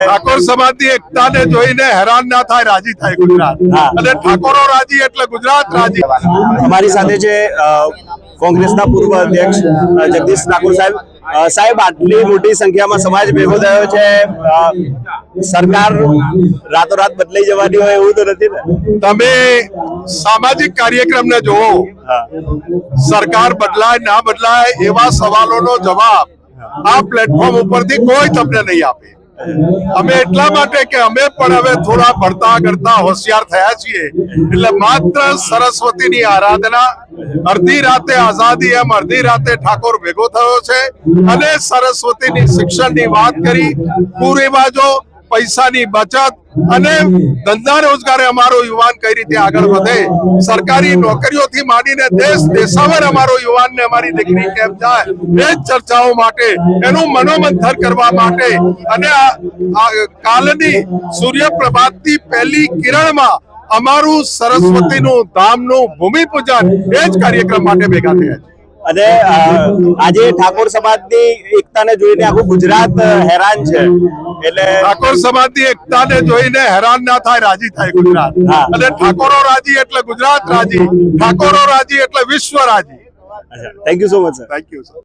ઠાકોર સમાજની એકતાને જોઈને હેરાન ના થાય, રાજી થાય ગુજરાત. અને ઠાકોરો રાજી એટલે ગુજરાત રાજી. અમારી સાથે છે કોંગ્રેસના પૂર્વ અધ્યક્ષ જગદીશ ઠાકોર સાહેબ. સાહેબ, આટલી મોટી સંખ્યામાં સમાજ ભેગો થયો છે, સરકાર રાતોરાત બદલાઈ જવાની હોય એવું તો નથી ને? તમે સામાજિક કાર્યક્રમને જોવો, સરકાર બદલાય ના બદલાય એવા સવાલોનો જવાબ આ પ્લેટફોર્મ ઉપરથી કોઈ તમને નહીં આપે. અમે એટલા માટે કે અમે પણ હવે થોડા ભણતા કરતા હોશિયાર થયા છીએ, એટલે માત્ર સરસ્વતીની આરાધના, અડધી રાતે આઝાદી એમ અડધી રાતે ઠાકોર ભેગો થયો છે અને સરસ્વતીની શિક્ષણની વાત કરી. પૂરી બાજુ પૈસાની બચત અને ધંધા રોજગારે અમારો યુવાન કઈ રીતે આગળ વધે, સરકારી નોકરીઓથી માંડીને દેશ દેશાવર અમારો યુવાનને અમારી દીકરી કેમ જાય, એ જ ચર્ચાઓ માટે, એનું મનોમંથન કરવા માટે અને કાલની સૂર્યપ્રભાતની પહેલી કિરણમાં અમારું સરસ્વતીનું ધામનું ભૂમિપૂજન એ જ કાર્યક્રમ માટે ભેગા થયા છે. અને આજે ઠાકોર સમાજની એકતાને જોઈને આખું ગુજરાત હેરાન છે, એટલે ઠાકોર સમાજની એકતાને જોઈને હેરાન ના થાય, રાજી થાય ગુજરાત. અને ઠાકોરો રાજી એટલે ગુજરાત રાજી, ઠાકોરો રાજી એટલે વિશ્વ રાજી. Thank you so much sir. Thank you sir.